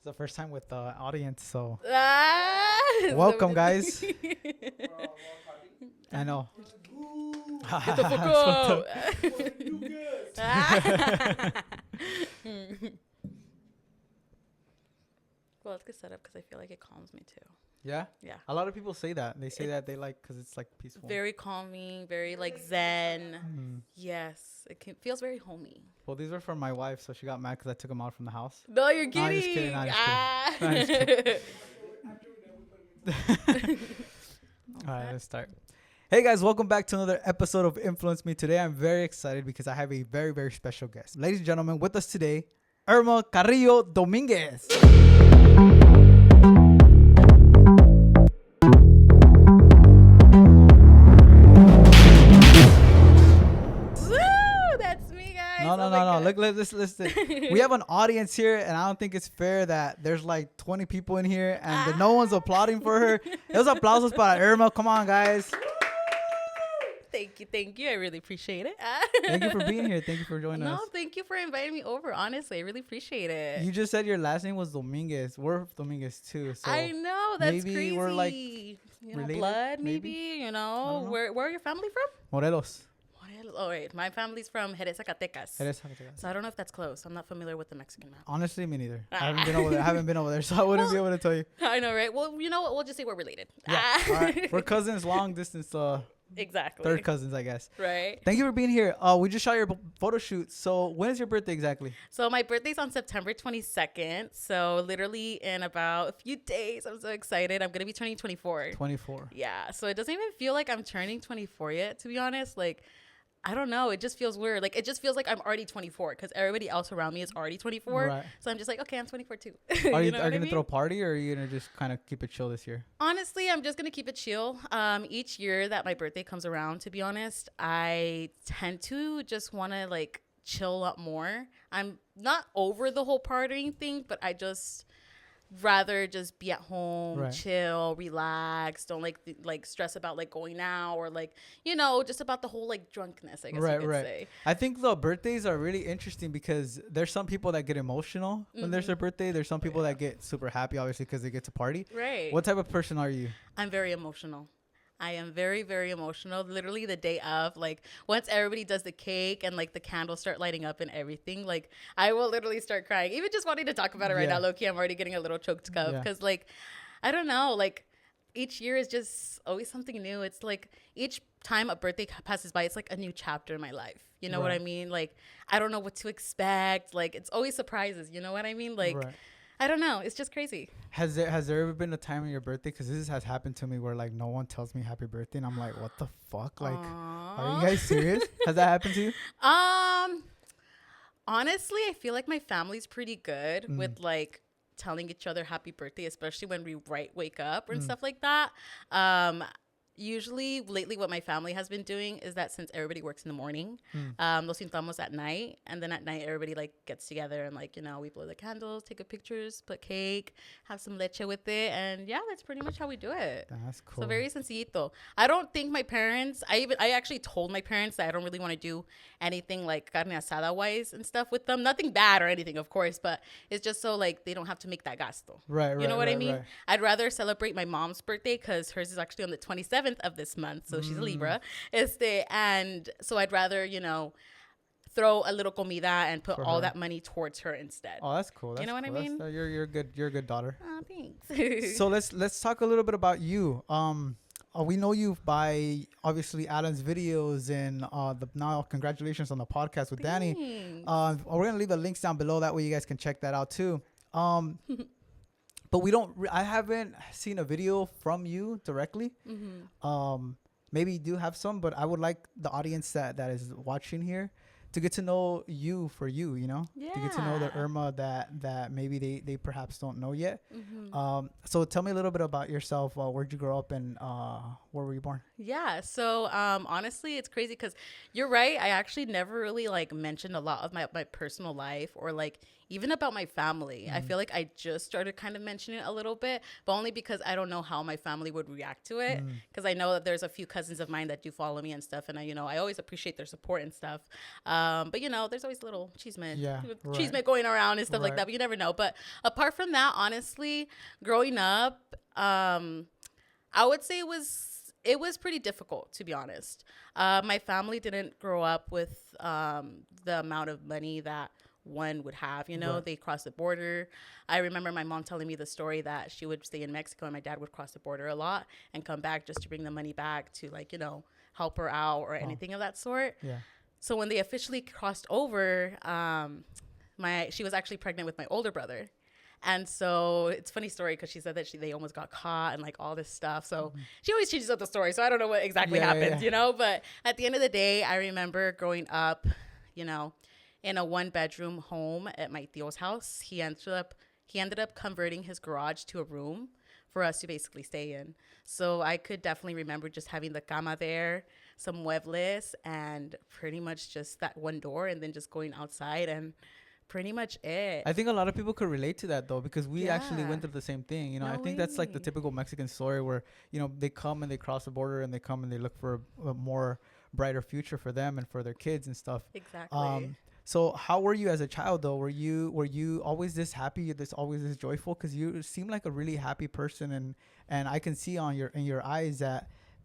the first time with the audience, so Welcome, guys. I know. Get the fuck out. Well, let's get set up because I feel like it calms me too. Yeah? Yeah. A lot of people say that. They say that they like because it's like peaceful. Very calming, very like zen. Mm. Yes, feels very homey. Well, these were from my wife, so she got mad because I took them out from the house. No, you're No, I'm just kidding. kidding. No, I'm just Ah. kidding. No, I'm just kidding. All right, let's start. Hey guys, welcome back to another episode of Influence Me. Today I'm very excited because I have a very, very special guest. Ladies and gentlemen, with us today, Irma Carrillo Dominguez. That's me, guys. No. Look, listen. We have an audience here, and I don't think it's fair that there's like 20 people in here and that no one's applauding for her. Those aplausos para Irma. Come on, guys. Thank you. I really appreciate it. Thank you for being here. Thank you for joining us. No, thank you for inviting me over. Honestly, I really appreciate it. You just said your last name was Dominguez. We're Dominguez too. So I know, that's maybe crazy. we're like related, blood, maybe. You know, where are your family from? Morelos. Oh wait, my family's from Jerez, Zacatecas. So I don't know if that's close. I'm not familiar with the Mexican map. Honestly, me neither. I haven't been over there, so I wouldn't be able to tell you. I know, right? Well, you know what? We'll just say we're related. Yeah. All right. We're cousins, long distance. Exactly. Third cousins, I guess. Right. Thank you for being here. We just shot your photo shoot. So when is your birthday exactly? So my birthday's on September 22nd. So literally in about a few days. I'm so excited. I'm going to be turning 24. 24. Yeah. So it doesn't even feel like I'm turning 24 yet, to be honest. Like, I don't know. It just feels weird. Like, it just feels like I'm already 24 because everybody else around me is already 24. Right. So I'm just like, okay, I'm 24 too. Are you going to throw a party, or are you going to just kind of keep it chill this year? Honestly, I'm just going to keep it chill. Each year that my birthday comes around, to be honest, I tend to just want to like chill up more. I'm not over the whole partying thing, but I just rather just be at home, right, chill, relax, don't like stress about like going out or like, you know, just about the whole like drunkenness, I guess you could say. I think the birthdays are really interesting because there's some people that get emotional when there's their birthday. There's some people that get super happy, obviously, because they get to party. Right. What type of person are you? I'm very emotional. I am very, very emotional. Literally the day of, like, once everybody does the cake and, like, the candles start lighting up and everything, like, I will literally start crying. Even just wanting to talk about it right now, low-key, I'm already getting a little choked up. Because, like, I don't know, like, each year is just always something new. It's, like, each time a birthday passes by, it's, like, a new chapter in my life. You know what I mean? Like, I don't know what to expect. Like, it's always surprises. You know what I mean? Like, I don't know. It's just crazy. Has there ever been a time in your birthday? Because this has happened to me where like no one tells me happy birthday, and I'm like, what the fuck? Like, are you guys serious? Has that happened to you? Honestly, I feel like my family's pretty good with like telling each other happy birthday, especially when we wake up and stuff like that. Usually, lately, what my family has been doing is that since everybody works in the morning, los juntamos at night, and then at night, everybody like gets together and like, you know, we blow the candles, take pictures, put cake, have some leche with it, and yeah, that's pretty much how we do it. That's cool. So very sencillito. I don't think my parents. I actually told my parents that I don't really want to do anything like carne asada wise and stuff with them. Nothing bad or anything, of course, but it's just so like they don't have to make that gasto. Right. You know what I mean? Right. I'd rather celebrate my mom's birthday because hers is actually on the 27th of this month, so she's a Libra, and so I'd rather, you know, throw a little comida and put all that money towards her instead. Oh, that's cool. You know what I mean? You're good. You're a good daughter. Oh, thanks. So let's talk a little bit about you. We know you by obviously Alan's videos and now congratulations on the podcast with Danny. We're gonna leave the links down below, that way you guys can check that out too. But I haven't seen a video from you directly. Maybe you do have some, but I would like the audience that is watching here to get to know you for you, you know? Yeah. To get to know the Irma that maybe they perhaps don't know yet. So tell me a little bit about yourself. Where'd you grow up and where were you born? Yeah. So honestly, it's crazy because you're right. I actually never really like mentioned a lot of my personal life or like even about my family. I feel like I just started kind of mentioning it a little bit, but only because I don't know how my family would react to it. Because I know that there's a few cousins of mine that do follow me and stuff, and I always appreciate their support and stuff. But there's always a little chisme going around and stuff like that. But you never know. But apart from that, honestly, growing up, I would say it was pretty difficult, to be honest. My family didn't grow up with the amount of money that one would have, They crossed the border. I remember my mom telling me the story that she would stay in Mexico and my dad would cross the border a lot and come back just to bring the money back to help her out or anything of that sort. Yeah. So when they officially crossed over, she was actually pregnant with my older brother. And so it's a funny story because she said that they almost got caught and all this stuff. So she always changes up the story. So I don't know what exactly happens, But at the end of the day, I remember growing up, in a 1-bedroom home at my tío's house. He ended up converting his garage to a room for us to basically stay in. So I could definitely remember just having the cama there, some muebles, and pretty much just that one door, and then just going outside and pretty much it. I think a lot of people could relate to that though, because we actually went through the same thing. I think that's the typical Mexican story where, they come and they cross the border and they come and they look for a more brighter future for them and for their kids and stuff. Exactly. So how were you as a child though? Were you always this happy, always this joyful? Because you seem like a really happy person, and I can see in your eyes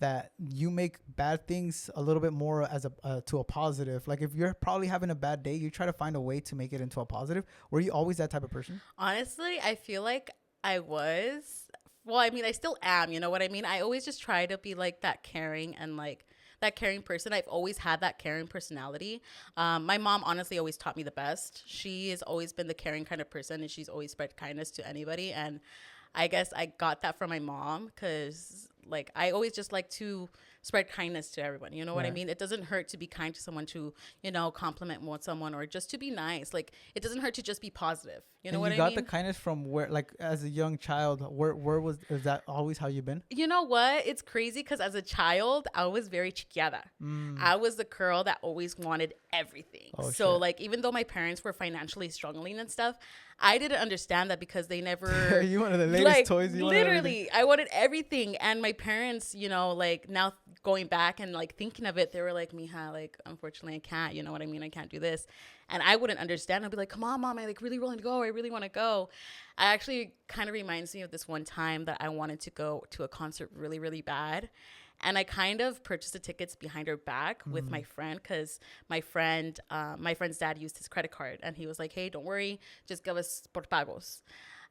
that you make bad things a little bit more as to a positive. Like if you're probably having a bad day, you try to find a way to make it into a positive. Were you always that type of person? Honestly, I feel like I was. Well, I mean, I still am. You know what I mean? I always just try to be that caring and that caring person. I've always had that caring personality. My mom honestly always taught me the best. She has always been the caring kind of person, and she's always spread kindness to anybody. And I guess I got that from my mom because I always just like to spread kindness to everyone. You know what I mean? It doesn't hurt to be kind to someone, to, compliment someone, or just to be nice. It doesn't hurt to just be positive. You know what I mean? You got the kindness from where, as a young child, is that always how you've been? You know what? It's crazy because as a child, I was very chiquiada. I was the girl that always wanted everything. So even though my parents were financially struggling and stuff, I didn't understand that because they never. You wanted the latest toys. Literally, I wanted everything. And my parents, now going back and thinking of it, they were like, "Mija, unfortunately, I can't. You know what I mean? I can't do this." And I wouldn't understand. I'd be like, "Come on, mom, I really want to go. I really want to go." I actually kind of reminds me of this one time that I wanted to go to a concert really, really bad. And I kind of purchased the tickets behind her back with my friend, because my friend's dad used his credit card, and he was like, "Hey, don't worry, just give us por pagos."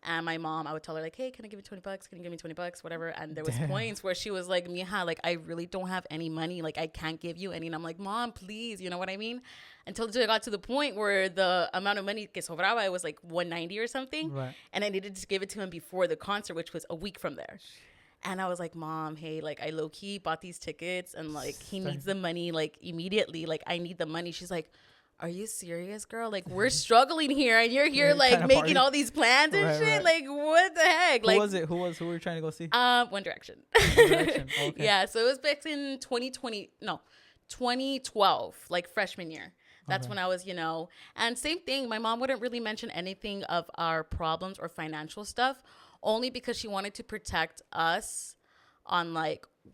And my mom, I would tell her "Hey, can I give you $20? Can you give me $20? Whatever." And there was points where she was like, "Mija, I really don't have any money. I can't give you any." And I'm like, "Mom, please," you know what I mean? Until I got to the point where the amount of money que sobraba, it was $190 or something. Right. And I needed to give it to him before the concert, which was a week from there. And I was like, "Mom, hey, I low-key bought these tickets, and he needs the money immediately. I need the money." She's like, "Are you serious, girl? We're struggling here, and you're here making all these plans and shit. Right. What the heck?" Who was it? Who were you trying to go see? One Direction. One Direction. Okay. Yeah, so it was back in 2012, freshman year. That's when I was, and same thing. My mom wouldn't really mention anything of our problems or financial stuff, only because she wanted to protect us on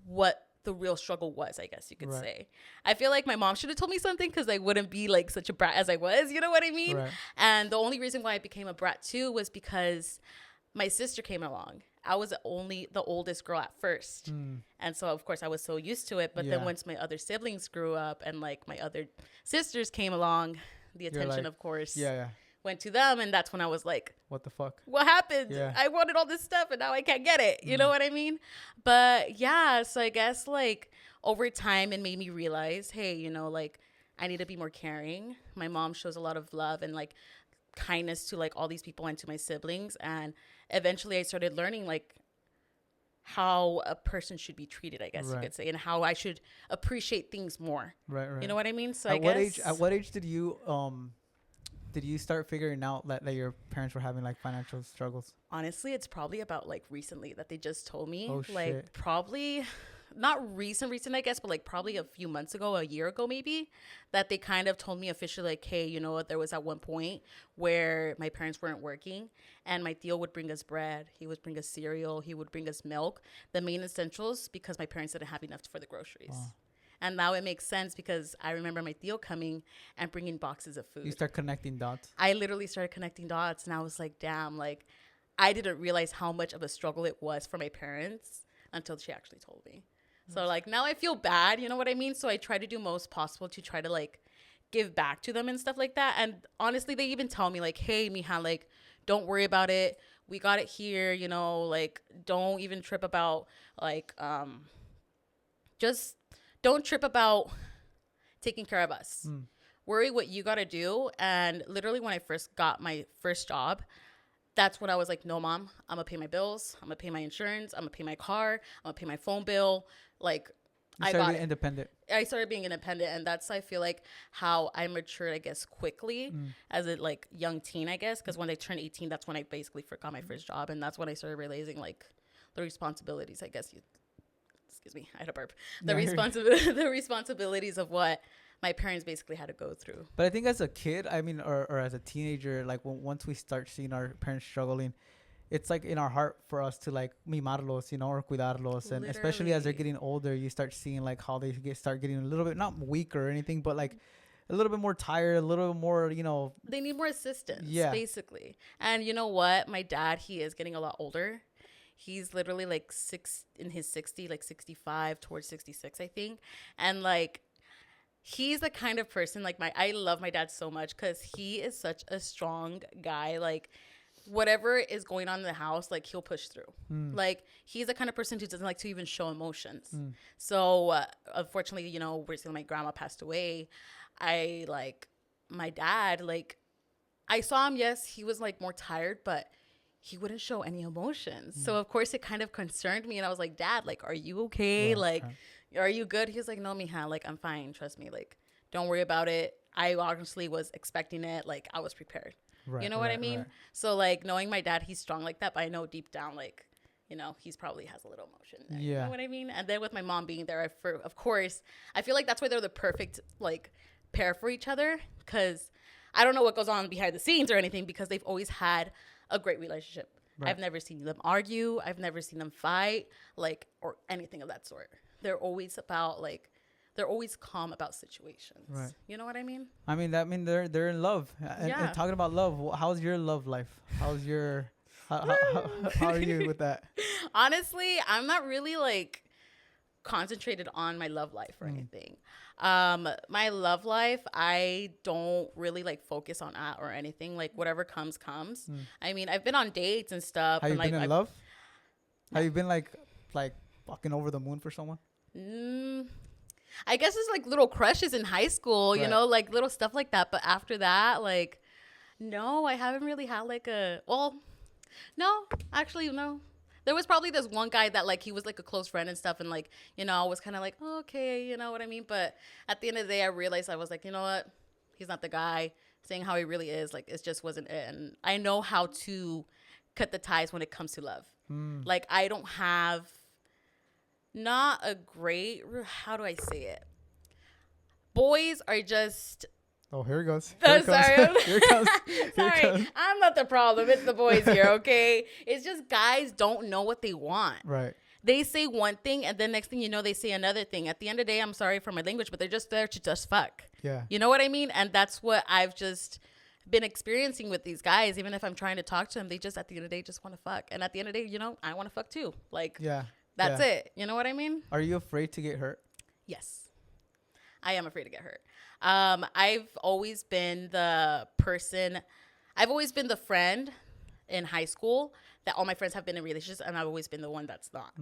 what the real struggle was, I guess you could say. I feel like my mom should have told me something, because I wouldn't be such a brat as I was, you know what I mean? Right. And the only reason why I became a brat too was because my sister came along. I was only the oldest girl at first. And so of course I was so used to it. But then once my other siblings grew up and my other sisters came along, the attention of course went to them, and that's when I was like, "What the fuck? What happened? Yeah. I wanted all this stuff and now I can't get it." You know what I mean? But yeah, so I guess over time it made me realize, hey, I need to be more caring. My mom shows a lot of love and kindness to all these people and to my siblings, and eventually I started learning how a person should be treated, I guess you could say, and how I should appreciate things more. Right. You know what I mean? So at what age did you start figuring out that your parents were having financial struggles? Honestly, it's probably about recently that they just told me. Oh, shit. Probably not recent, I guess, but like probably a few months ago, a year ago, maybe, that they kind of told me officially, like, hey, you know what? There was at one point where my parents weren't working and my tío would bring us bread. He would bring us cereal. He would bring us milk, the main essentials, because my parents didn't have enough for the groceries. Oh. And now it makes sense because I remember my tío coming and bringing boxes of food. You start connecting dots. I literally started connecting dots, and I was like, damn, like, I didn't realize how much of a struggle it was for my parents until she actually told me. So, like, now I feel bad, you know what I mean? So I try to do most possible to try to, like, give back to them and stuff like that. And honestly, they even tell me, like, hey, mija, like, don't worry about it. We got it here, you know, like, don't even trip about, like, just don't trip about taking care of us. Worry what you got to do. And literally when I first got my first job, that's when I was like, no, mom, I'm going to pay my bills. I'm going to pay my insurance. I'm going to pay my car. I'm going to pay my phone bill. Like, I started being independent. I started being independent. And that's, I feel like, how I matured, I guess, quickly as a, like, young teen, I guess. Because when I turned 18, that's when I basically got my first job. And that's when I started realizing, like, the responsibilities, I guess. Excuse me, I had a burp. The responsibilities of what my parents basically had to go through. But I think as a kid, I mean, or as a teenager, like once we start seeing our parents struggling, it's like in our heart for us to like mimarlos, you know, or cuidarlos. And especially as they're getting older, you start seeing like how they start getting a little bit, not weak or anything, but like a little bit more tired, a little bit more, you know. They need more assistance, basically. And you know what? My dad, he is getting a lot older. He's literally like in his 60, like 65 towards 66, I think. And like, he's the kind of person like I love my dad so much because he is such a strong guy. Like, whatever is going on in the house, like, he'll push through. Like, he's the kind of person who doesn't like to even show emotions. So unfortunately, you know, recently my grandma passed away. My dad, like, I saw him, yes, he was like more tired, but he wouldn't show any emotions. So of course it kind of concerned me. And I was like, Dad, like, are you okay? Like, are you good? He was like, no, mija, like, I'm fine. Trust me. Like, don't worry about it. I honestly was expecting it. Like, I was prepared. You know what I mean? So like, knowing my dad, he's strong like that, but I know deep down, like, you know, he's probably has a little emotion there. You know what I mean? And then with my mom being there, of course, I feel like that's why they're the perfect, like, pair for each other. Because I don't know what goes on behind the scenes or anything, because they've always had a great relationship. I've never seen them argue. I've never seen them fight, like, or anything of that sort. They're always about, like, they're always calm about situations. You know what I mean? I mean, they're in love. And talking about love, how's your love life? How's your how are you with that? Honestly, I'm not really like concentrated on my love life or anything. My love life, I don't really like focus on that or anything. Like, whatever comes. I mean, I've been on dates and stuff. Have you been in love? No. Have you been like fucking over the moon for someone? I guess it's like little crushes in high school, you know, like little stuff like that. But after that, like, no, I haven't really had like no, actually, no. There was probably this one guy that, like, he was, like, a close friend and stuff. And, like, you know, I was kind of like, oh, okay, you know what I mean? But at the end of the day, I realized I was like, you know what? He's not the guy. Saying how he really is, like, it just wasn't it. And I know how to cut the ties when it comes to love. Like, I don't have not a great, how do I say it? Boys are just... Oh, here it goes. Here it comes. Here it comes. Sorry, I'm not the problem. It's the boys here, okay? It's just guys don't know what they want. Right. They say one thing, and then next thing you know, they say another thing. At the end of the day, I'm sorry for my language, but they're just there to just fuck. Yeah. You know what I mean? And that's what I've just been experiencing with these guys. Even if I'm trying to talk to them, they just, at the end of the day, just want to fuck. And at the end of the day, you know, I want to fuck too. Like, that's it. You know what I mean? Are you afraid to get hurt? Yes. I am afraid to get hurt. I've always been the friend in high school that all my friends have been in relationships, and I've always been the one that's not.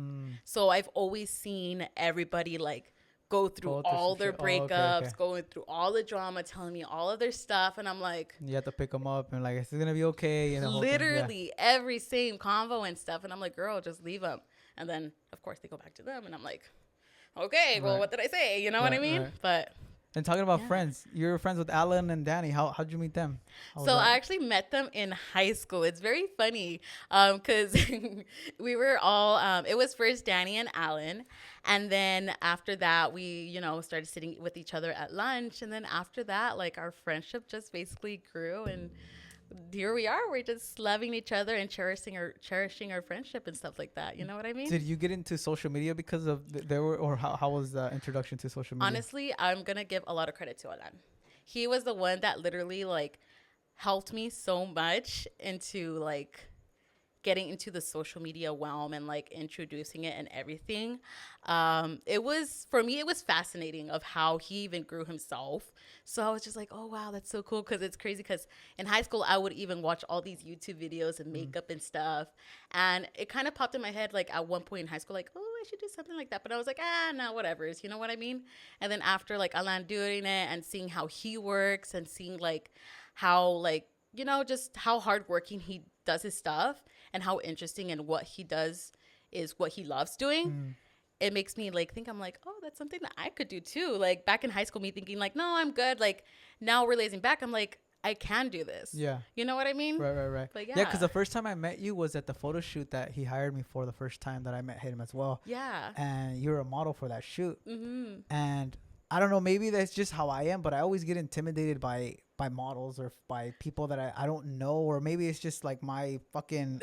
So I've always seen everybody like go through all their breakups, going through all the drama, telling me all of their stuff, and I'm like, you have to pick them up and like, it's gonna be okay. And literally every same convo and stuff, and I'm like, girl, just leave them. And then of course they go back to them, and I'm like, okay, well, what did I say? You know what I mean? But And talking about friends, you're friends with Alan and Danny. How'd you meet them? So I actually met them in high school. It's very funny because we were all, it was first Danny and Alan. And then after that, we, you know, started sitting with each other at lunch. And then after that, like our friendship just basically grew. And here we are. We're just loving each other and cherishing our friendship and stuff like that. You know what I mean? Did you get into social media because of or how was the introduction to social media? Honestly, I'm gonna give a lot of credit to Alan. He was the one that literally like helped me so much into like getting into the social media realm and like introducing it and everything. It was, for me, it was fascinating of how he even grew himself. So I was just like, oh wow, that's so cool. Because it's crazy because in high school I would even watch all these YouTube videos and makeup and stuff, and it kind of popped in my head like at one point in high school, like, oh, I should do something like that. But I was like, no, whatever, you know what I mean? And then after like Alan doing it and seeing how he works and seeing like how, like, you know, just how hardworking he does his stuff and how interesting and what he does is what he loves doing. It makes me like think, I'm like, oh, that's something that I could do too. Like back in high school, me thinking like, no, I'm good. Like now realizing back, I'm like, I can do this. Yeah. You know what I mean? Right. But Yeah, because the first time I met you was at the photo shoot that he hired me for, the first time that I met him as well. Yeah. And you were a model for that shoot. Mm-hmm. And I don't know, maybe that's just how I am, but I always get intimidated by models or by people that I don't know, or maybe it's just like my fucking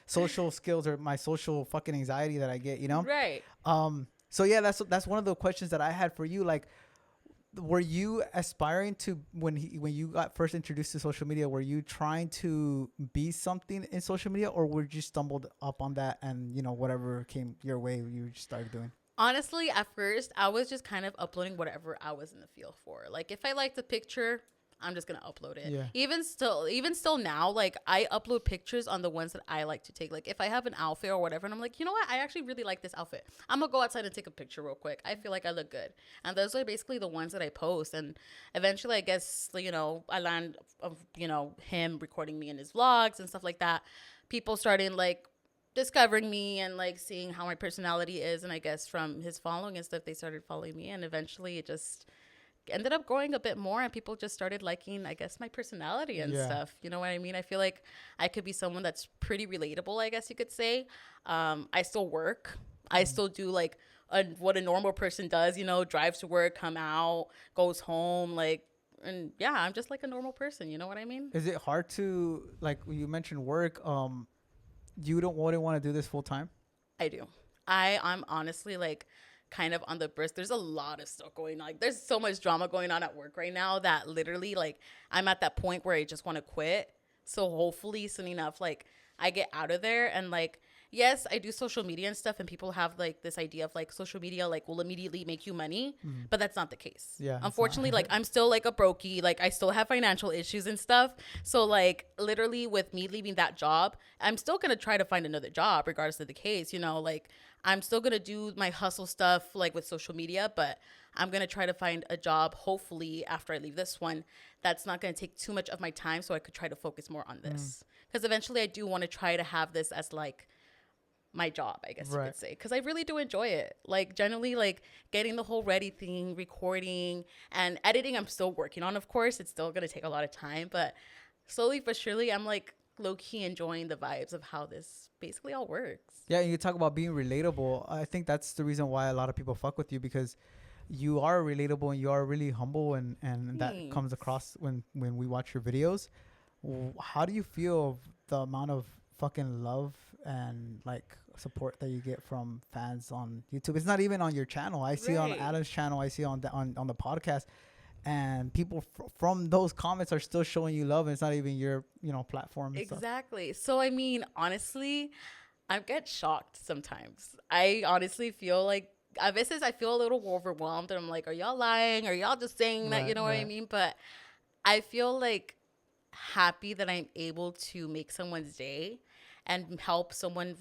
social skills or my social fucking anxiety that I get, you know? Right. So yeah, that's one of the questions that I had for you. Like, were you aspiring to, when you got first introduced to social media, were you trying to be something in social media, or were you just stumbled up on that and, you know, whatever came your way you just started doing? Honestly, at first, I was just kind of uploading whatever I was in the feel for. Like, if I liked the picture, I'm just gonna upload it. Yeah. Even still now, like I upload pictures on the ones that I like to take. Like if I have an outfit or whatever, and I'm like, you know what, I actually really like this outfit, I'm gonna go outside and take a picture real quick. I feel like I look good, and those are basically the ones that I post. And eventually, I guess, you know, I land of, you know, him recording me in his vlogs and stuff like that. People started like discovering me and like seeing how my personality is, and I guess from his following and stuff, they started following me, and eventually it just ended up growing a bit more, and people just started liking, I guess, my personality and stuff. You know what I mean? I feel like I could be someone that's pretty relatable, I guess you could say. I still work. I still do like what a normal person does, you know, drives to work, come out, goes home, like, and yeah, I'm just like a normal person. You know what I mean? Is it hard to, like, you mentioned work, you wouldn't want to do this full time? I do. I'm honestly like kind of on the burst. There's a lot of stuff going on. Like, there's so much drama going on at work right now that literally, like, I'm at that point where I just want to quit. So hopefully soon enough, like, I get out of there. And like, yes, I do social media and stuff, and people have like this idea of like social media like will immediately make you money, but that's not the case. Yeah, unfortunately, like I'm still like a brokey, like I still have financial issues and stuff. So like literally with me leaving that job, I'm still gonna try to find another job regardless of the case, you know. Like I'm still gonna do my hustle stuff like with social media, but I'm gonna try to find a job hopefully after I leave this one that's not gonna take too much of my time, so I could try to focus more on this, because eventually I do want to try to have this as like my job, I guess you could say, because I really do enjoy it. Like generally, like getting the whole ready thing, recording and editing, I'm still working on. Of course, it's still gonna take a lot of time, but slowly but surely, I'm like low-key enjoying the vibes of how this basically all works. Yeah, you talk about being relatable. I think that's the reason why a lot of people fuck with you, because you are relatable and you are really humble, and that comes across when we watch your videos. How do you feel the amount of fucking love and like support that you get from fans on YouTube? It's not even on your channel. I see on Adam's channel, I see on the podcast, and people from those comments are still showing you love, and it's not even your, you know, platform. Exactly. So I mean, honestly, I get shocked sometimes. I honestly feel like a veces I feel a little overwhelmed, and I'm like, are y'all lying? Are y'all just saying that? You know what I mean? But I feel like happy that I'm able to make someone's day and help someone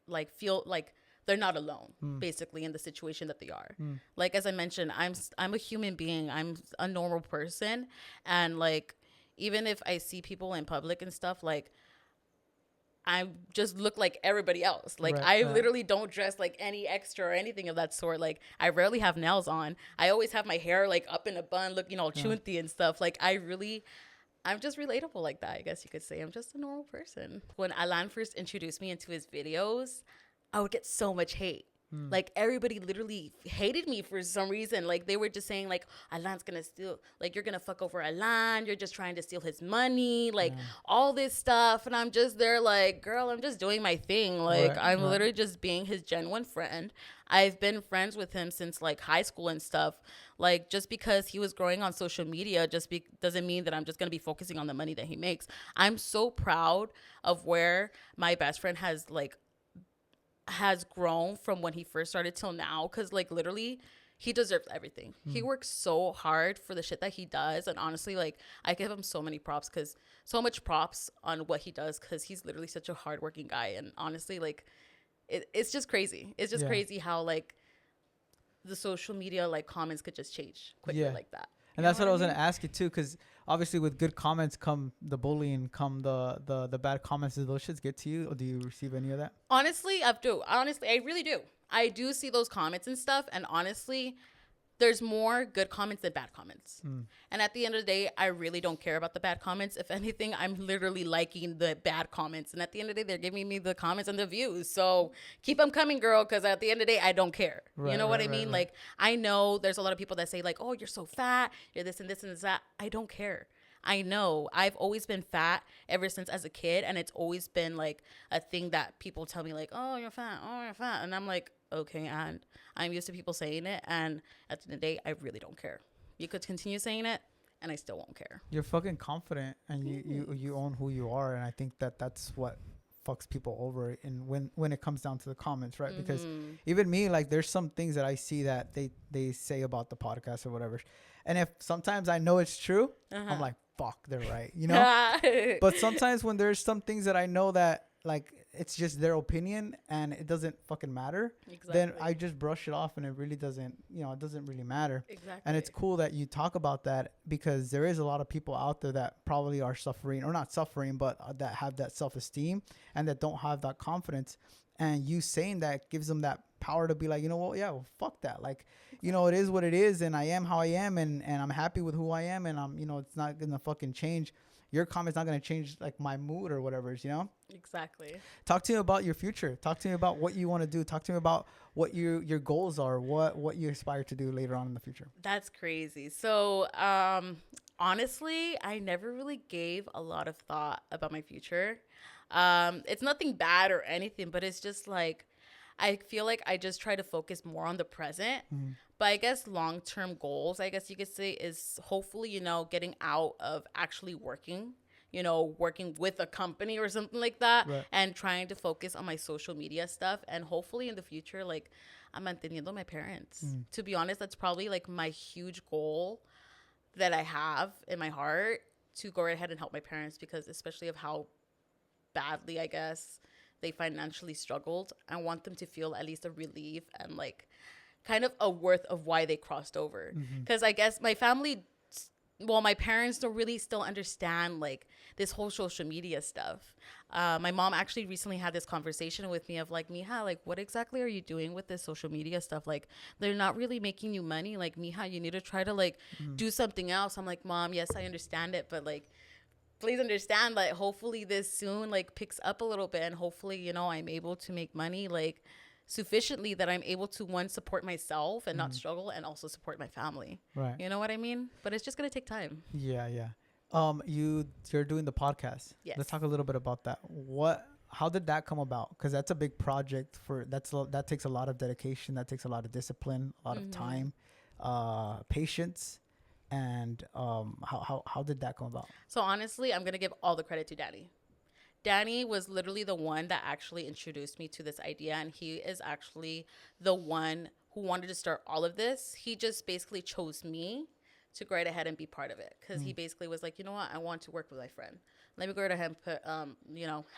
like feel like they're not alone, basically, in the situation that they are. Like, as I mentioned, I'm a human being. I'm a normal person. And like, even if I see people in public and stuff, like, I just look like everybody else. Like, Right, I right. literally don't dress like any extra or anything of that sort. Like, I rarely have nails on. I always have my hair like up in a bun, looking all Yeah. chunty and stuff. Like, I'm just relatable like that, I guess you could say. I'm just a normal person. When Alan first introduced me into his videos, I would get so much hate. Like, everybody literally hated me for some reason. Like, they were just saying, like, Alan's gonna steal, like, you're gonna fuck over Alan, you're just trying to steal his money, like, all this stuff. And I'm just there like, girl, I'm just doing my thing. Like, Right, I'm right. literally just being his genuine friend. I've been friends with him since, like, high school and stuff. Like, just because he was growing on social media doesn't mean that I'm just gonna be focusing on the money that he makes. I'm so proud of where my best friend has grown from when he first started till now, because, like, literally he deserves everything. He works so hard for the shit that he does, and honestly, like, I give him so much props on what he does, because he's literally such a hardworking guy. And honestly, like, it's just crazy. It's just crazy how, like, the social media, like, comments could just change quicker like that. And that's what I was gonna ask you too, because obviously with good comments come the bullying, come the bad comments. Do those shits get to you, or do you receive any of that? Honestly, I really do. I do see those comments and stuff, and honestly, there's more good comments than bad comments. And at the end of the day, I really don't care about the bad comments. If anything, I'm literally liking the bad comments. And at the end of the day, they're giving me the comments and the views. So keep them coming, girl, because at the end of the day, I don't care. Right, you know what right, I mean? right. Like, I know there's a lot of people that say, like, oh, you're so fat, you're this and this and that. I don't care. I know I've always been fat ever since as a kid, and it's always been like a thing that people tell me, like, oh, you're fat, and I'm like, okay, and I'm used to people saying it, and at the end of the day, I really don't care. You could continue saying it, and I still won't care. You're fucking confident, and you own who you are, and I think that's what fucks people over. And when it comes down to the comments, right? Because even me, like, there's some things that I see that they say about the podcast or whatever, and if sometimes I know it's true, I'm like, fuck, they're right, you know. But sometimes when there's some things that I know that, like, it's just their opinion and it doesn't fucking matter, then I just brush it off, and it really doesn't, it doesn't really matter. Exactly. And it's cool that you talk about that, because there is a lot of people out there that probably are suffering, or not suffering, but that have that self-esteem and that don't have that confidence. And you saying that gives them that power to be like, you know what, yeah, well, fuck that. Like, it is what it is, and I am how I am, and I'm happy with who I am, and I'm, it's not gonna fucking change. Your comment's not gonna change, like, my mood or whatever, Exactly. Talk to me about your future. Talk to me about what you want to do. Talk to me about what your goals are, what you aspire to do later on in the future. That's crazy. So, honestly, I never really gave a lot of thought about my future. It's nothing bad or anything, but it's just like, I feel like I just try to focus more on the present. But I guess long-term goals, I guess you could say, is hopefully, getting out of actually working, working with a company or something like that, Right. and trying to focus on my social media stuff. And hopefully in the future, like, I'm manteniendo my parents. To be honest, that's probably, like, my huge goal that I have in my heart, to go right ahead and help my parents, because especially of how badly, I guess, they financially struggled. I want them to feel at least a relief and, like, kind of a worth of why they crossed over. Because I guess my parents don't really still understand, like, this whole social media stuff. My mom actually recently had this conversation with me of, like, Mija, like, what exactly are you doing with this social media stuff? Like, they're not really making you money. Like, Mija, you need to try to, like, do something else. I'm like, Mom, yes, I understand it, but, like, please understand that hopefully this soon, like, picks up a little bit, and hopefully, I'm able to make money, like, sufficiently that I'm able to, one, support myself and not struggle, and also support my family. Right. You know what I mean? But it's just going to take time. Yeah. You're doing the podcast. Yes. Let's talk a little bit about that. How did that come about? Because that's a big project that takes a lot of dedication. That takes a lot of discipline, a lot of time, patience. And how did that come about? So honestly, I'm going to give all the credit to Danny. Danny was literally the one that actually introduced me to this idea, and he is actually the one who wanted to start all of this. He just basically chose me to go right ahead and be part of it, because he basically was like, you know what, I want to work with my friend. Let me go right ahead and put,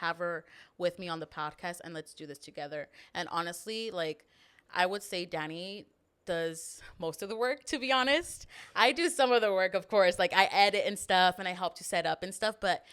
have her with me on the podcast, and let's do this together. And honestly, like, I would say Danny does most of the work, to be honest. I do some of the work, of course. Like, I edit and stuff, and I help to set up and stuff. But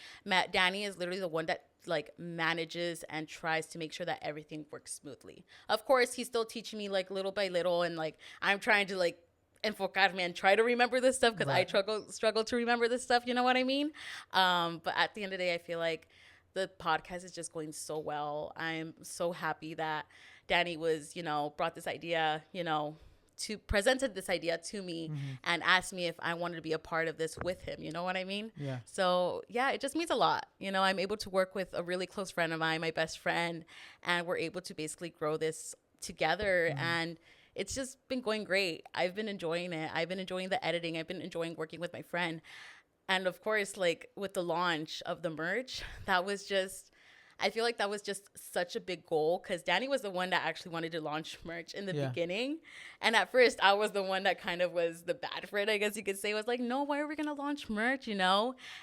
Danny is literally the one that like manages and tries to make sure that everything works smoothly. Of course, he's still teaching me like little by little, and like I'm trying to like enfocarme and try to remember this stuff because I struggle to remember this stuff. You know what I mean? But at the end of the day, I feel like the podcast is just going so well. I'm so happy that Danny was, brought this idea, presented this idea to me and asked me if I wanted to be a part of this with him. You know what I mean? Yeah. So yeah, it just means a lot. I'm able to work with a really close friend of mine, my best friend, and we're able to basically grow this together. And it's just been going great. I've been enjoying it. I've been enjoying the editing. I've been enjoying working with my friend. And of course, like with the launch of the merch, I feel like that was just such a big goal because Danny was the one that actually wanted to launch merch in the beginning. And at first, I was the one that kind of was the bad friend, I guess you could say. Was like, no, why are we going to launch merch,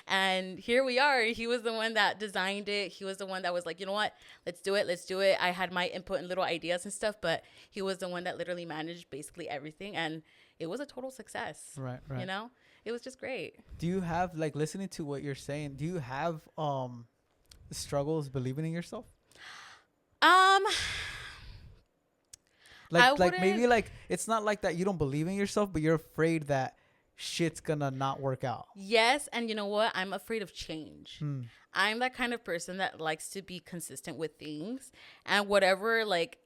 And here we are. He was the one that designed it. He was the one that was like, you know what? Let's do it. I had my input and little ideas and stuff, but he was the one that literally managed basically everything. And it was a total success. Right. It was just great. Do you have, like, listening to what you're saying, do you have struggles believing in yourself? Like maybe like it's not like that you don't believe in yourself, but you're afraid that shit's gonna not work out. Yes, and you know what? I'm afraid of change. I'm that kind of person that likes to be consistent with things, and whatever, like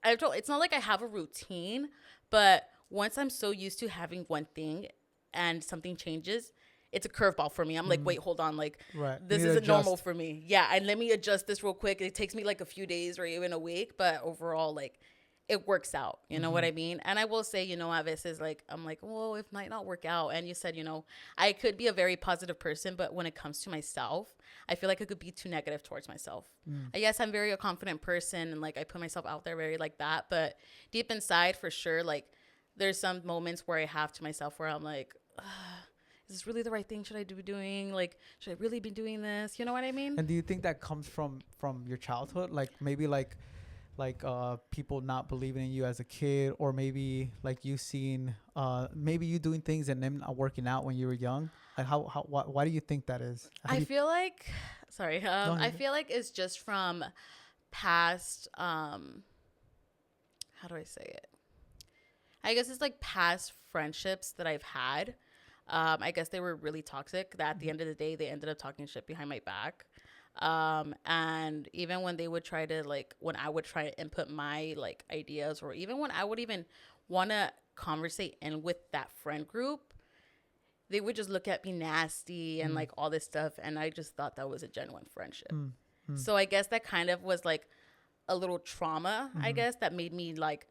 it's not like I have a routine, but once I'm so used to having one thing and something changes, it's a curveball for me. I'm like, wait, hold on. Like, this isn't normal for me. Yeah. And let me adjust this real quick. It takes me like a few days or even a week, but overall, like, it works out. You know what I mean? And I will say, a veces, like, I'm like, well, it might not work out. And you said, I could be a very positive person, but when it comes to myself, I feel like I could be too negative towards myself. Yes, I'm very a confident person and like I put myself out there very like that. But deep inside, for sure, like, there's some moments where I have to myself where I'm like, is this really the right thing? Should I be doing? Like, should I really be doing this? You know what I mean? And do you think that comes from your childhood? Like maybe like people not believing in you as a kid, or maybe like you seeing maybe you doing things and them not working out when you were young. Like why do you think that is? I feel like it's just from past how do I say it? I guess it's like past friendships that I've had. I guess they were really toxic that at the end of the day, they ended up talking shit behind my back. And even when they would try to when I would try to input my like ideas, or even when I would even want to conversate in with that friend group, they would just look at me nasty and like all this stuff. And I just thought that was a genuine friendship. So I guess that kind of was like a little trauma, I guess, that made me like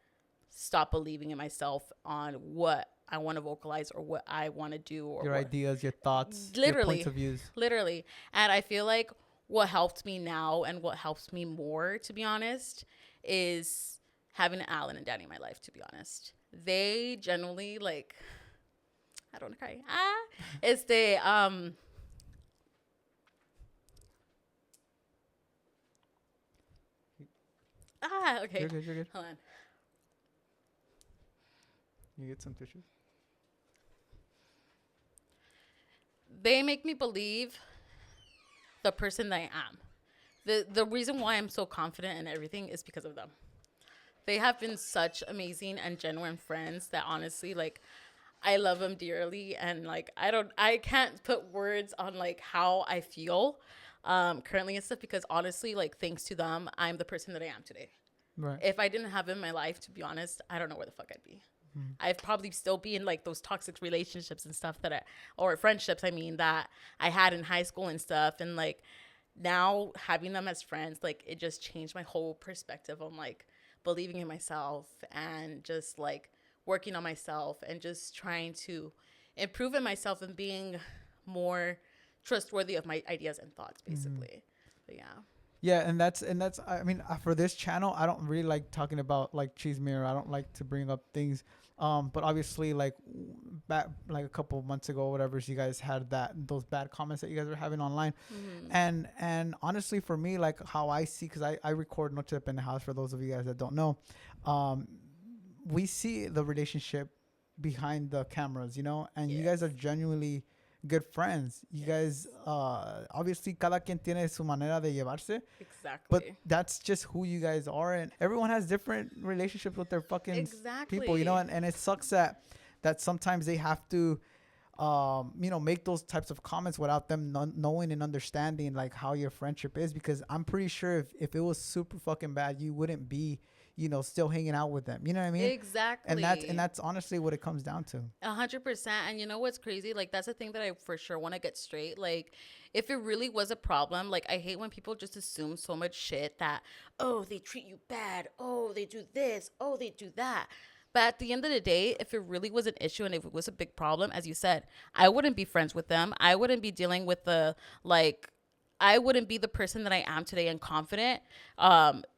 stop believing in myself on what I want to vocalize or what I want to do, or your ideas, your thoughts, literally, your points of views. Literally. And I feel like what helped me now and what helps me more, to be honest, is having Alan and Danny in my life, to be honest. They generally like, I don't want to cry. It's the, okay. You're good. Hold on. You get some tissues. They make me believe the person that I am. The reason why I'm so confident in everything is because of them. They have been such amazing and genuine friends that honestly, like, I love them dearly. And like, I can't put words on like how I feel currently and stuff, because honestly, like, thanks to them, I'm the person that I am today. Right. If I didn't have them in my life, to be honest, I don't know where the fuck I'd be. I'd probably still be in like those toxic relationships and stuff or friendships, I mean, that I had in high school and stuff. And like now having them as friends, like it just changed my whole perspective on like believing in myself and just like working on myself and just trying to improve in myself and being more trustworthy of my ideas and thoughts, basically. But yeah. Yeah, and that's I mean, for this channel, I don't really like talking about like cheese mirror. I don't like to bring up things, but obviously like back like a couple of months ago, or whatever, so you guys had those bad comments that you guys were having online, and honestly, for me, like how I see, because I record No Tip in the House, for those of you guys that don't know, we see the relationship behind the cameras, and you guys are genuinely good friends. You guys, obviously, cada quien tiene su manera de llevarse. Exactly. But that's just who you guys are, and everyone has different relationships with their fucking people, you know. And it sucks that sometimes they have to, make those types of comments without them knowing and understanding like how your friendship is. Because I'm pretty sure if it was super fucking bad, you wouldn't be, still hanging out with them. You know what I mean? Exactly. And that's honestly what it comes down to. 100%. And you know what's crazy? Like, that's the thing that I for sure want to get straight. Like, if it really was a problem, like, I hate when people just assume so much shit that, oh, they treat you bad. Oh, they do this. Oh, they do that. But at the end of the day, if it really was an issue and if it was a big problem, as you said, I wouldn't be friends with them. I wouldn't be dealing with I wouldn't be the person that I am today and confident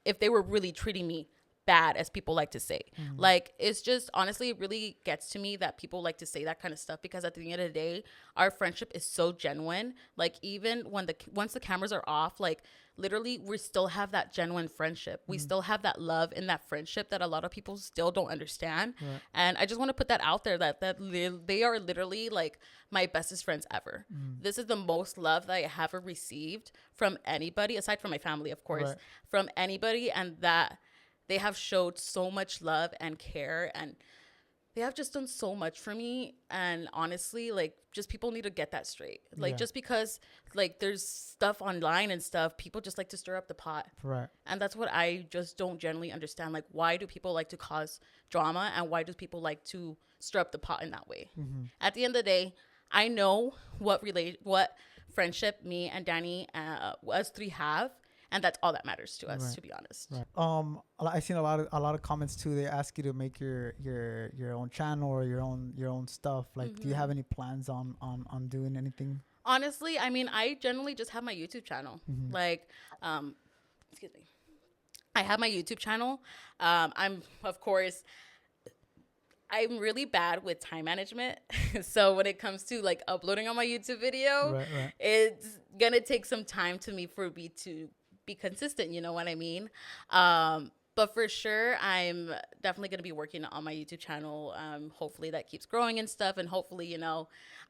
if they were really treating me bad, as people like to say. Like, it's just, honestly, it really gets to me that people like to say that kind of stuff, because at the end of the day, our friendship is so genuine. Like, even once the cameras are off, like, literally, we still have that genuine friendship. We still have that love in that friendship that a lot of people still don't understand. Right. And I just want to put that out there, that they are literally like my bestest friends ever. This is the most love that I have ever received from anybody, aside from my family, of course, right. From anybody, and that they have showed so much love and care, and they have just done so much for me. And honestly, like, just people need to get that straight. Like, just because, like, there's stuff online and stuff, people just like to stir up the pot. Right. And that's what I just don't generally understand. Like, why do people like to cause drama, and why do people like to stir up the pot in that way? At the end of the day, I know what friendship me and Danny, us three have. And that's all that matters to us, right. To be honest. Right. I've seen a lot of comments too. They ask you to make your own channel or your own stuff. Like, do you have any plans on doing anything? Honestly, I mean, I generally just have my YouTube channel. Like, excuse me, I have my YouTube channel. I'm really bad with time management. So when it comes to like uploading on my YouTube video, right. It's gonna take some time for me to be consistent, you know what I mean? But for sure, I'm definitely going to be working on my YouTube channel. Hopefully that keeps growing and stuff. And hopefully,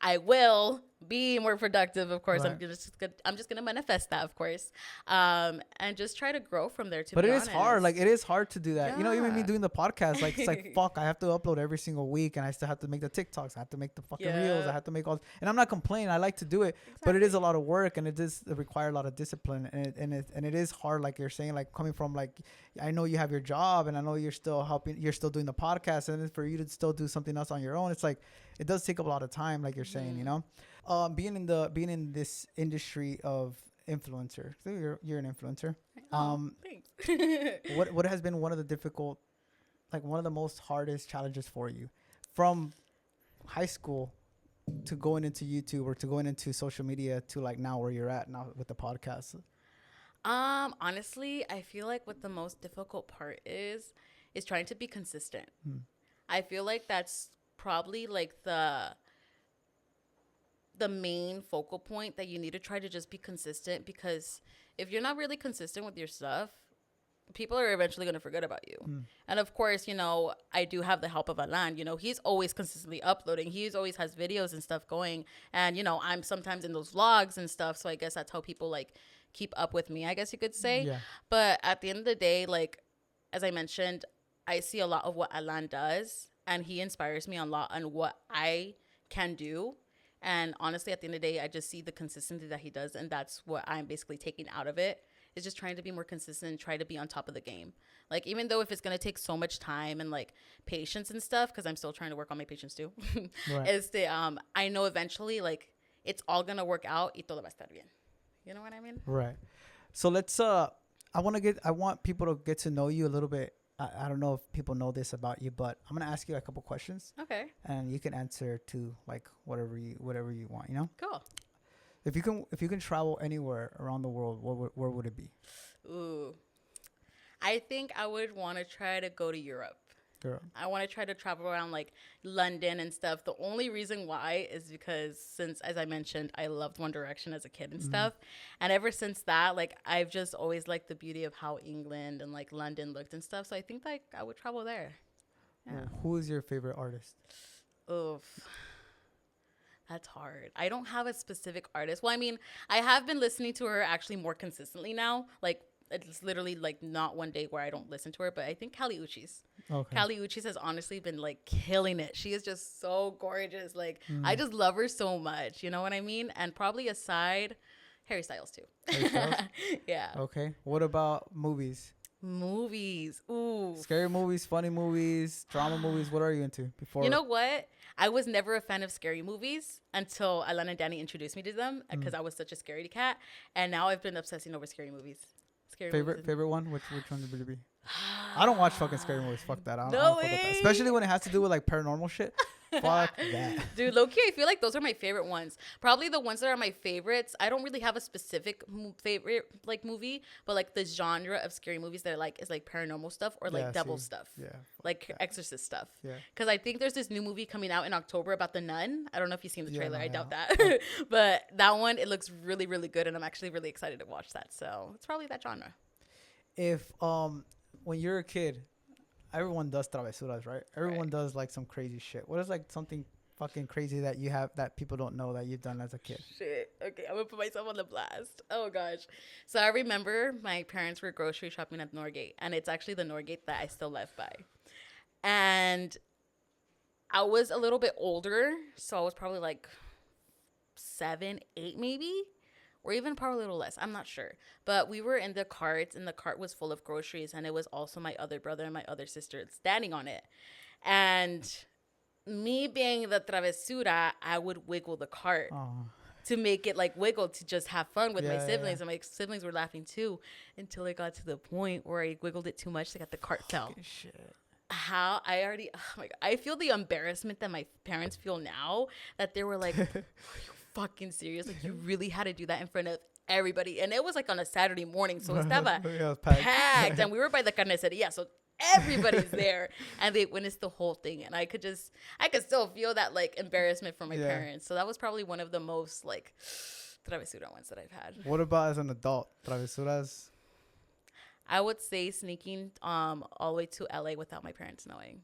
I will be more productive, of course. Right. I'm just going to manifest that, of course. And just try to grow from there, but it is hard. Like, it is hard to do that. Yeah. Even me doing the podcast, like, it's like, fuck, I have to upload every single week. And I still have to make the TikToks. I have to make the fucking reels. I have to make all. And I'm not complaining. I like to do it. Exactly. But it is a lot of work. And it does require a lot of discipline. And it is hard, like you're saying, like, coming from, like, I know you have your job, and I know you're still doing the podcast, and then for you to still do something else on your own, it's like, it does take up a lot of time, like you're saying, being in this industry of influencer. So you're an influencer. Thanks. What has been one of the most hardest challenges for you from high school to going into YouTube or to going into social media to like now where you're at now with the podcast? Honestly, I feel like what the most difficult part is trying to be consistent. I feel like that's probably like the main focal point, that you need to try to just be consistent, because if you're not really consistent with your stuff, people are eventually going to forget about you. And of course, I do have the help of Alan. He's always consistently uploading. He always has videos and stuff going. And, I'm sometimes in those vlogs and stuff. So I guess that's how people like keep up with me, I guess you could say. Yeah. But at the end of the day, like, as I mentioned, I see a lot of what Alan does, and he inspires me a lot on what I can do. And honestly, at the end of the day, I just see the consistency that he does, and that's what I'm basically taking out of it. Is just trying to be more consistent and try to be on top of the game. Like, even though if it's going to take so much time and like patience and stuff, because I'm still trying to work on my patience too, right. I know eventually, like, it's all going to work out y todo va a estar bien. You know what I mean? Right. So let's, I want people to get to know you a little bit. I don't know if people know this about you, but I'm going to ask you a couple questions. Okay. And you can answer to like whatever you want, Cool. If you can travel anywhere around the world, where would it be? Ooh, I think I would want to try to go to Europe. I want to try to travel around like London and stuff. The only reason why is because since, as I mentioned, I loved One Direction as a kid and stuff. And ever since that, like, I've just always liked the beauty of how England and like London looked and stuff. So I think like I would travel there. Yeah. Well, who is your favorite artist? Oof. That's hard. I don't have a specific artist. Well, I mean, I have been listening to her actually more consistently now. Like, it's literally like not one day where I don't listen to her, but I think Kali Uchis. Okay. Kali Uchis has honestly been like killing it. She is just so gorgeous. Like, I just love her so much. You know what I mean? And probably aside, Harry Styles too. Harry Styles? Yeah. Okay. What about movies? Movies. Ooh. Scary movies, funny movies, drama movies. What are you into? Before You know what? I was never a fan of scary movies until Alana and Danny introduced me to them because I was such a scaredy cat. And now I've been obsessing over scary movies. Favorite one? Which one would it be? I don't watch fucking scary movies. Fuck that. I don't fuck with that. Especially when it has to do with like paranormal shit. Fuck that. Dude, low-key, I feel like those are my favorite ones. Probably the ones that are my favorites. I don't really have a specific favorite like movie, but like the genre of scary movies that I like is like paranormal stuff or like devil stuff. Yeah. Like Exorcist stuff. Yeah. Because I think there's this new movie coming out in October about the nun. I don't know if you've seen the trailer. I doubt that. But that one, it looks really, really good, and I'm actually really excited to watch that. So it's probably that genre. If when you're a kid, everyone does travesuras, right? Everyone does like some crazy shit. What is like something fucking crazy that you have that people don't know that you've done as a kid? Shit. Okay, I'm gonna put myself on the blast. Oh gosh. So I remember my parents were grocery shopping at Norgate, and it's actually the Norgate that I still live by. And I was a little bit older, so I was probably like 7, 8 maybe. Or even probably a little less. I'm not sure. But we were in the cart, and the cart was full of groceries. And it was also my other brother and my other sister standing on it. And me being the travesura, I would wiggle the cart to make it like wiggle to just have fun with my siblings. And my siblings were laughing too until it got to the point where I wiggled it too much that the cart fell. Shit. Oh my God. I feel the embarrassment that my parents feel now that they were like, fucking serious? Like, you really had to do that in front of everybody? And it was like on a Saturday morning, so estaba packed. And we were by the carniceria, so everybody's there, and they witnessed the whole thing. And I could still feel that like embarrassment from my parents. So that was probably one of the most like travesura ones that I've had. What about as an adult? Travesuras? I would say sneaking all the way to LA without my parents knowing.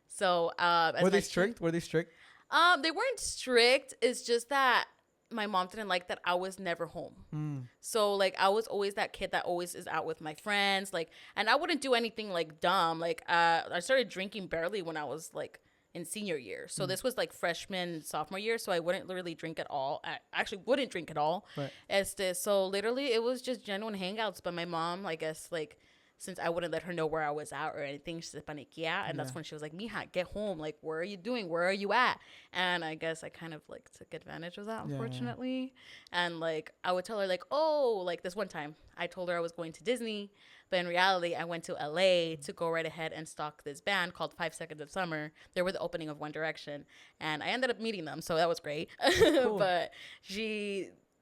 So were they strict? They weren't strict. It's just that my mom didn't like that I was never home. So like I was always that kid that always is out with my friends. Like, and I wouldn't do anything like dumb. Like I started drinking barely when I was like in senior year. So this was like freshman, sophomore year. So I wouldn't really drink at all. I actually wouldn't drink at all. Right. So literally it was just genuine hangouts. But my mom, I guess, like, since I wouldn't let her know where I was at or anything, she said paniquea. And that's when she was like, mija, get home. Like, where are you doing? Where are you at? And I guess I kind of like took advantage of that, unfortunately. And like, I would tell her like, oh, like this one time I told her I was going to Disney. But in reality, I went to LA to go right ahead and stalk this band called 5 Seconds of Summer. They were the opening of One Direction. And I ended up meeting them. So that was great. Cool. But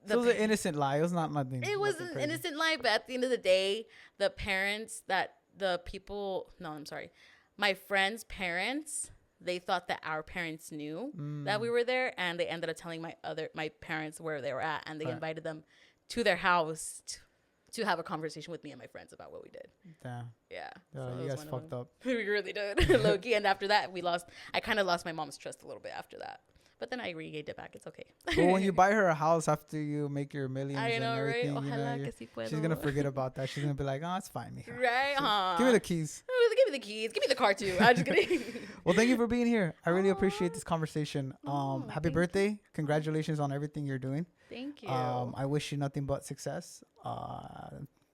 so it was an innocent lie. It was not nothing. It was an innocent lie, but at the end of the day, my friend's parents, they thought that our parents knew that we were there, and they ended up telling my parents where they were at, and they invited them to their house to have a conversation with me and my friends about what we did. Damn. Yeah. So you guys fucked up. We really did. Low-key. And after that, I kind of lost my mom's trust a little bit after that. But then I regained it back. It's okay. Well, when you buy her a house after you make your millions and everything, right? She's going to forget about that. She's going to be like, oh, it's fine, mija. Right, Give me the keys. Give me the keys. Give me the car, too. I'm just kidding. Well, thank you for being here. I really appreciate this conversation. Happy birthday. Congratulations on everything you're doing. Thank you. I wish you nothing but success.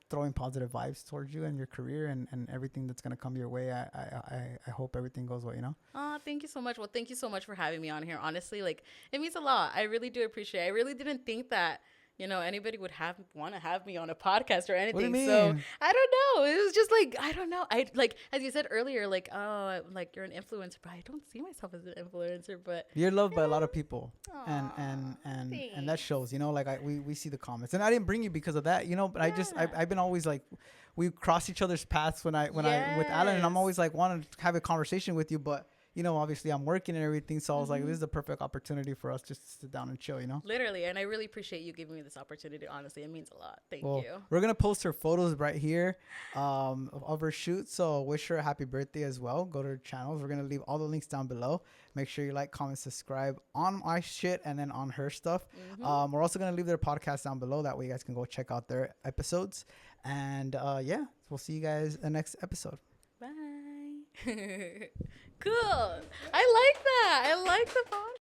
Throwing positive vibes towards you and your career and everything that's gonna come your way. I hope everything goes well, you know. Thank you so much. Well, thank you so much for having me on here. Honestly, like, it means a lot. I really do appreciate it. I really didn't think that, you know, anybody would want to have me on a podcast or anything. What do you mean? So I don't know. It was just like, I don't know. I like, as you said earlier, like, oh, like you're an influencer, but I don't see myself as an influencer. But you're loved by a lot of people, and that shows. You know, like we see the comments, and I didn't bring you because of that. You know, but I've been always like, we cross each other's paths when I with Alan, and I'm always like wanting to have a conversation with you, but obviously I'm working and everything. So I was like, this is the perfect opportunity for us just to sit down and chill, Literally. And I really appreciate you giving me this opportunity. Honestly, it means a lot. Thank you. We're going to post her photos right here of her shoot. So wish her a happy birthday as well. Go to her channels. We're going to leave all the links down below. Make sure you like, comment, subscribe on my shit and then on her stuff. We're also going to leave their podcast down below. That way you guys can go check out their episodes. And yeah, we'll see you guys in the next episode. Bye. Cool. I like that. I like the podcast.